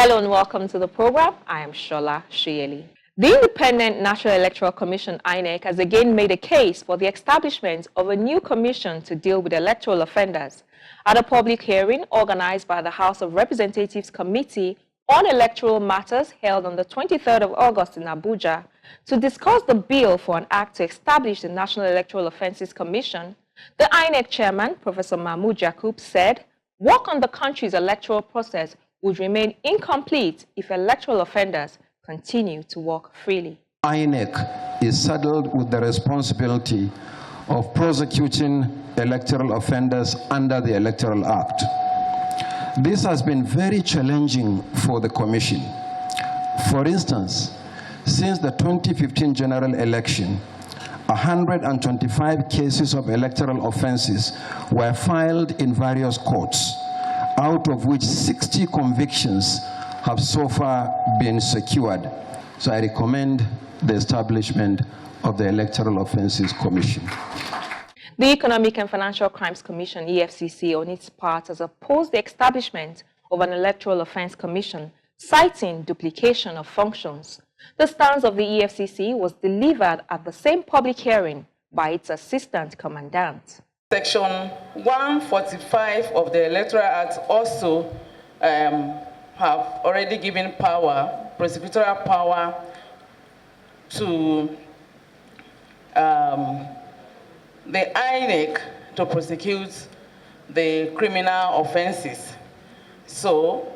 Hello and welcome to the program. I am Shola Shieli. The Independent National Electoral Commission, INEC, has again made a case for the establishment of a new commission to deal with electoral offenders. At a public hearing organized by the House of Representatives Committee on Electoral Matters held on the 23rd of August in Abuja, to discuss the bill for an act to establish the National Electoral Offences Commission, the INEC chairman, Professor Mahmood Yakub, said work on the country's electoral process would remain incomplete if electoral offenders continue to walk freely. INEC is saddled with the responsibility of prosecuting electoral offenders under the Electoral Act. This has been very challenging for the Commission. For instance, since the 2015 general election, 125 cases of electoral offenses were filed in various courts, out of which 60 convictions have so far been secured. So I recommend the establishment of the Electoral Offences Commission. The Economic and Financial Crimes Commission, EFCC, on its part, has opposed the establishment of an Electoral Offence Commission, citing duplication of functions. The stance of the EFCC was delivered at the same public hearing by its assistant commandant. Section 145 of the Electoral Act also have already given power, prosecutorial power, to the INEC to prosecute the criminal offenses. So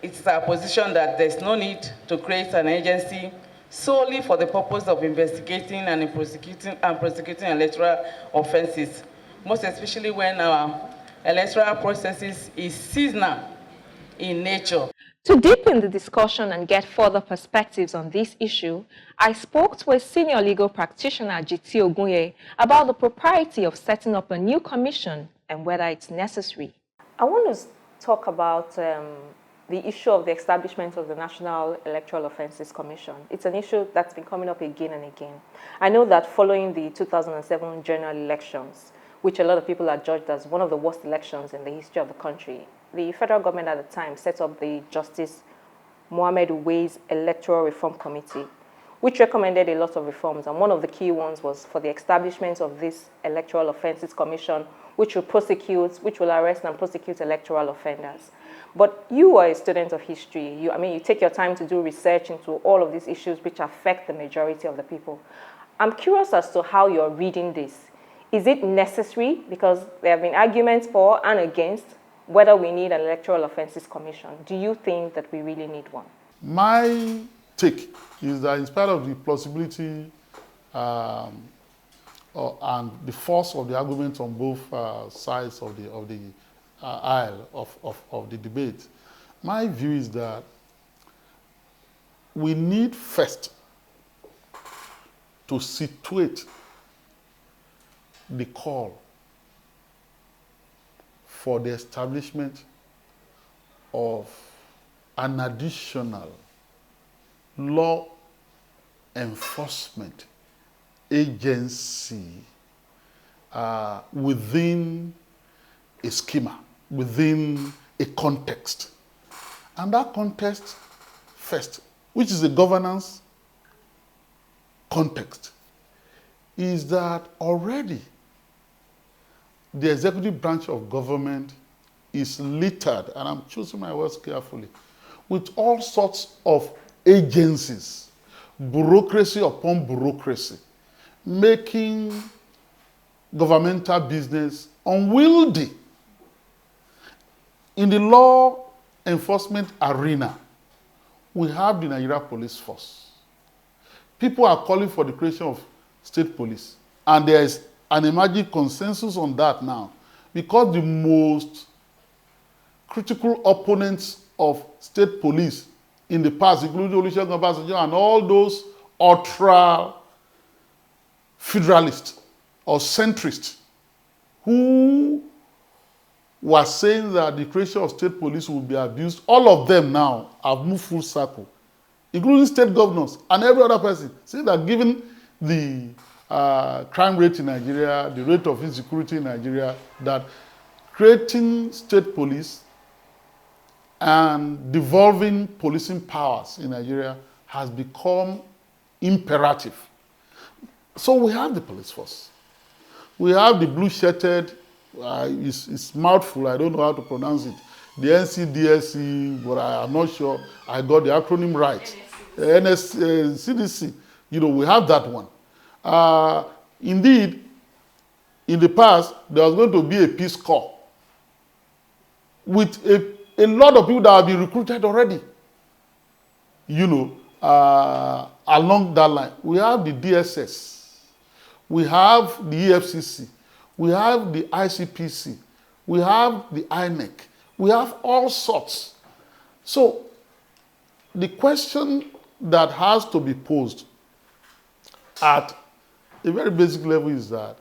it's our position that there's no need to create an agency solely for the purpose of investigating and prosecuting electoral offenses, most especially when our electoral processes is seasonal in nature. To deepen the discussion and get further perspectives on this issue, I spoke to a senior legal practitioner, Ogunye, about the propriety of setting up a new commission and whether it's necessary. I want to talk about the issue of the establishment of the National Electoral Offences Commission. It's an issue that's been coming up again and again. I know that following the 2007 general elections, which a lot of people are judged as one of the worst elections in the history of the country, the federal government at the time set up the Justice Mohammed Uwais Electoral Reform Committee, which recommended a lot of reforms. And one of the key ones was for the establishment of this Electoral Offences Commission, which will arrest and prosecute electoral offenders. But you are a student of history. You take your time to do research into all of these issues which affect the majority of the people. I'm curious as to how you're reading this. Is it necessary? Because there have been arguments for and against whether we need an Electoral Offences Commission. Do you think that we really need one? My take is that in spite of the plausibility and the force of the arguments on both sides of the aisle of the debate, my view is that we need first to situate the call for the establishment of an additional law enforcement agency within a schema, within a context. And that context first, which is the governance context, is that already the executive branch of government is littered, and I'm choosing my words carefully, with all sorts of agencies, bureaucracy upon bureaucracy, making governmental business unwieldy. In the law enforcement arena, we have the Nigeria Police Force. People are calling for the creation of state police, and there is an emerging consensus on that now, because the most critical opponents of state police in the past, including Olusegun Obasanjo and all those ultra-federalists or centrists who were saying that the creation of state police will be abused, all of them now have moved full circle, including state governors and every other person, saying that given the crime rate in Nigeria, the rate of insecurity in Nigeria, that creating state police and devolving policing powers in Nigeria has become imperative. So we have the police force. We have the blue-shirted, it's mouthful, I don't know how to pronounce it, the NCDSC, but I am not sure I got the acronym right. CDC, we have that one. Indeed, in the past, there was going to be a Peace Corps with a lot of people that have been recruited already. Along that line. We have the DSS, we have the EFCC, we have the ICPC, we have the INEC, we have all sorts. So the question that has to be posed at a very basic level is that,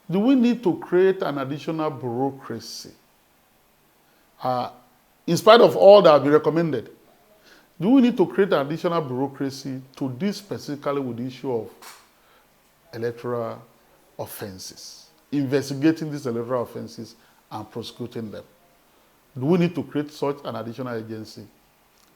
do we need to create an additional bureaucracy? In spite of all that have been recommended, do we need to create an additional bureaucracy to deal specifically with the issue of electoral offenses, investigating these electoral offenses and prosecuting them? Do we need to create such an additional agency?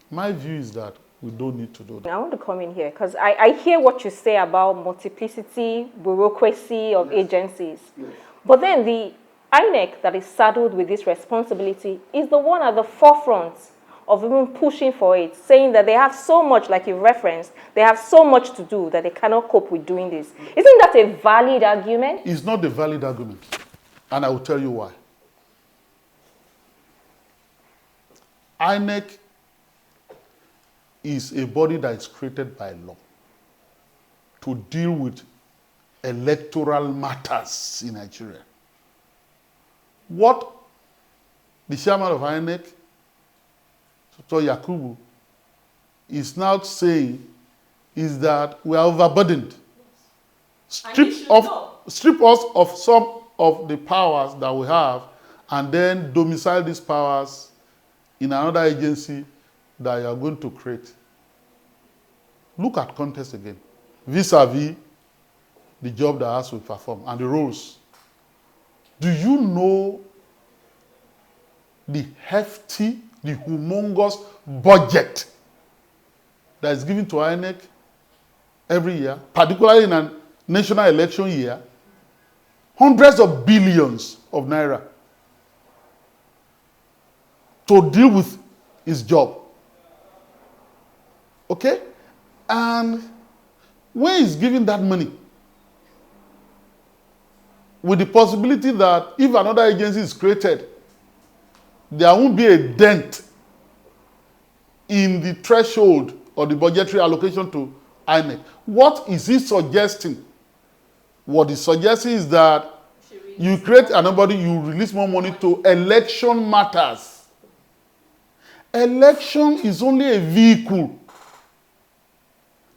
My view is that we don't need to do that. I want to come in here because I hear what you say about multiplicity, bureaucracy of agencies. Yes. But then the INEC that is saddled with this responsibility is the one at the forefront of even pushing for it, saying that they have so much, like you referenced, they have so much to do that they cannot cope with doing this. Isn't that a valid argument? It's not a valid argument, and I will tell you why. INEC is a body that is created by law to deal with electoral matters in Nigeria. What the chairman of INEC, Dr. Yakubu, is now saying is that we are overburdened. Strip us of some of the powers that we have and then domicile these powers in another agency that you are going to create. Look at context again, vis-a-vis the job that has to be performed and the roles. Do you know the hefty, the humongous budget that is given to INEC every year, particularly in a national election year? Hundreds of billions of naira to deal with his job. Okay? And when he's giving that money, with the possibility that if another agency is created, there won't be a dent in the threshold or the budgetary allocation to INEC. What is he suggesting? What he's suggesting is that you create another body, you release more money to election matters. Election is only a vehicle.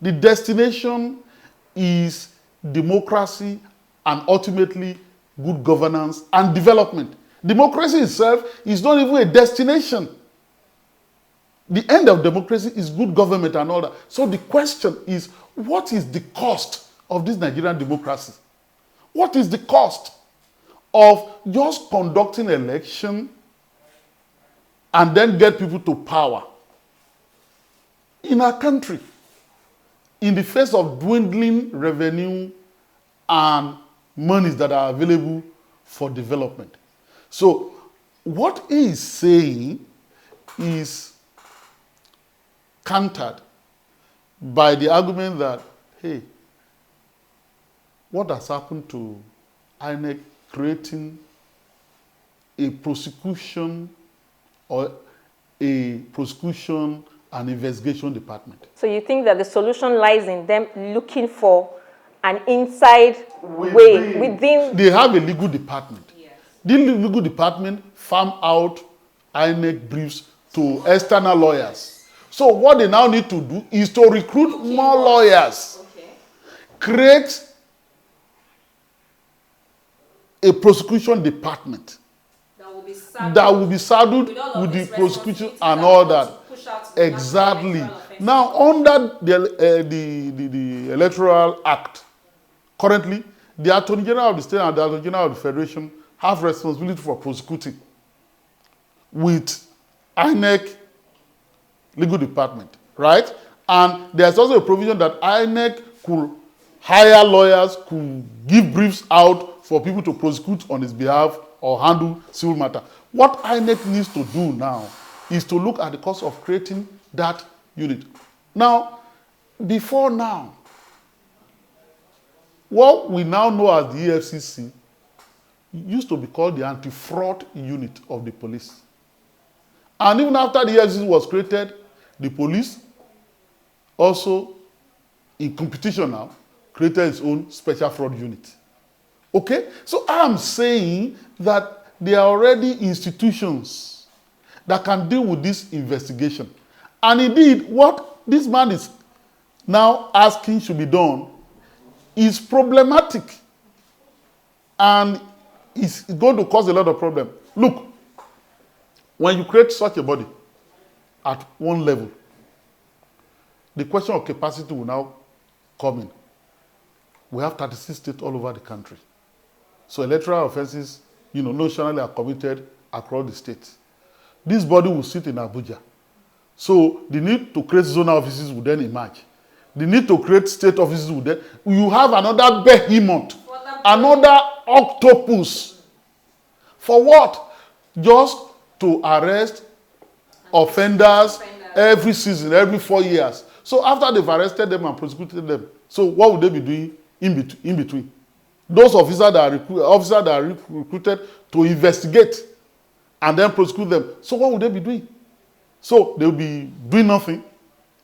The destination is democracy and ultimately good governance and development. Democracy itself is not even a destination. The end of democracy is good government and all that. So the question is, what is the cost of this Nigerian democracy? What is the cost of just conducting election and then get people to power in our country in the face of dwindling revenue and monies that are available for development? So what he is saying is countered by the argument that, hey, what has happened to INEC creating a prosecution or a prosecution and investigation department? So you think that the solution lies in them looking for an inside way within? They have a legal department. Yes. The legal department farm out INEC briefs to external lawyers. So what they now need to do is to recruit more lawyers, create a prosecution department that will be saddled with the prosecution and all that. Exactly. Now, under the Electoral Act, currently, the Attorney General of the State and the Attorney General of the Federation have responsibility for prosecuting with INEC legal department, right? And there's also a provision that INEC could hire lawyers, could give briefs out for people to prosecute on his behalf or handle civil matter. What INEC needs to do now is to look at the cost of creating that unit. Now, before now, what we now know as the EFCC used to be called the anti-fraud unit of the police. And even after the EFCC was created, the police also, in competition now, created its own special fraud unit. Okay? So I'm saying that there are already institutions that can deal with this investigation. And indeed, what this man is now asking should be done is problematic and it's going to cause a lot of problems. Look, when you create such a body at one level, the question of capacity will now come in. We have 36 states all over the country. So electoral offenses, notionally are committed across the states. This body will sit in Abuja. So the need to create zonal offices will then emerge. The need to create state offices will then... You have another behemoth, another octopus. For what? Just to arrest offenders every season, every 4 years. So after they've arrested them and prosecuted them, so what would they be doing in between? Those officers that are recruited to investigate and then prosecute them. So what would they be doing? So they'll be doing nothing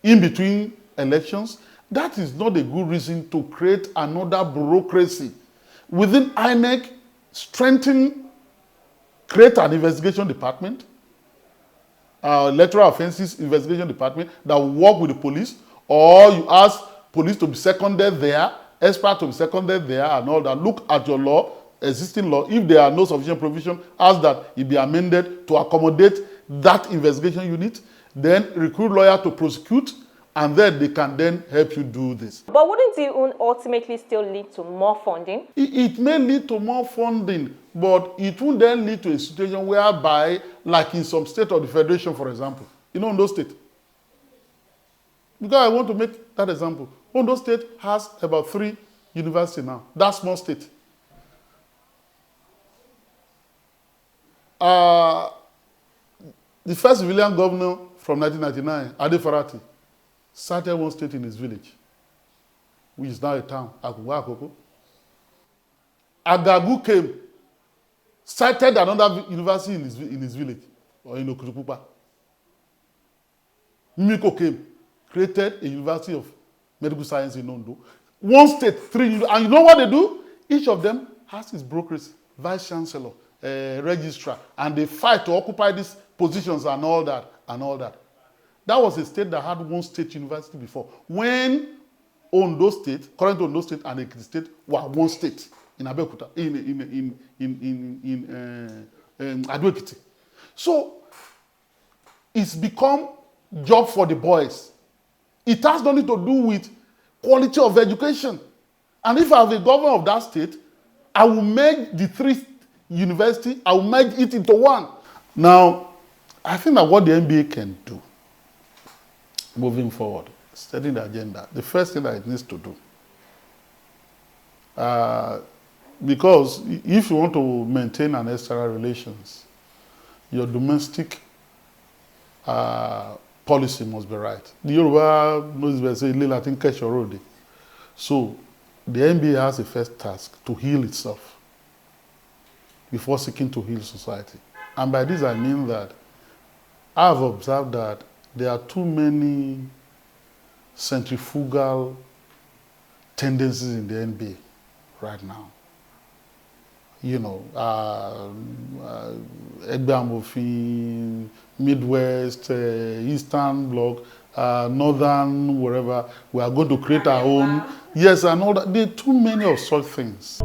in between elections. That is not a good reason to create another bureaucracy. Within INEC, create an investigation department, electoral offenses investigation department that will work with the police, or you ask police to be seconded there, experts to be seconded there and all that. Look at your law, existing law. If there are no sufficient provision, ask that it be amended to accommodate that investigation unit, then recruit lawyers to prosecute, and then they can then help you do this. But wouldn't it ultimately still lead to more funding? It may lead to more funding, but it will then lead to a situation whereby, like in some state of the federation, for example, Ondo State. Because I want to make that example. Ondo State has about 3 universities now. That small state. The first civilian governor from 1999, Ade Farati, started one state in his village, which is now a town, Akoko. Agagu came, started another university in his village, or in Okutupupa. Mimiko came, created a university of medical science in Ondo. One state, 3, and you know what they do? Each of them has its bureaucracy, vice chancellor, registrar, and they fight to occupy these positions and all that, That was a state that had one state university before. When Ondo State, current Ondo State and Ekiti State were one state in Abeokuta, in Ado-Ekiti. So it's become job for the boys. It has nothing to do with quality of education. And if I was the governor of that state, I will make the 3 universities, I will merge it into one. Now, I think that what the NBA can do moving forward, setting the agenda, the first thing that it needs to do, because if you want to maintain an external relations, your domestic policy must be right. The Yoruba knows they say, "Lila think catch your road." So the NBA has a first task to heal itself before seeking to heal society. And by this I mean that I've observed that there are too many centrifugal tendencies in the NBA right now. Egbe Amofin, Midwest, Eastern Bloc, Northern, wherever. We are going to create our own. Yes, and all that. There are too many of such things.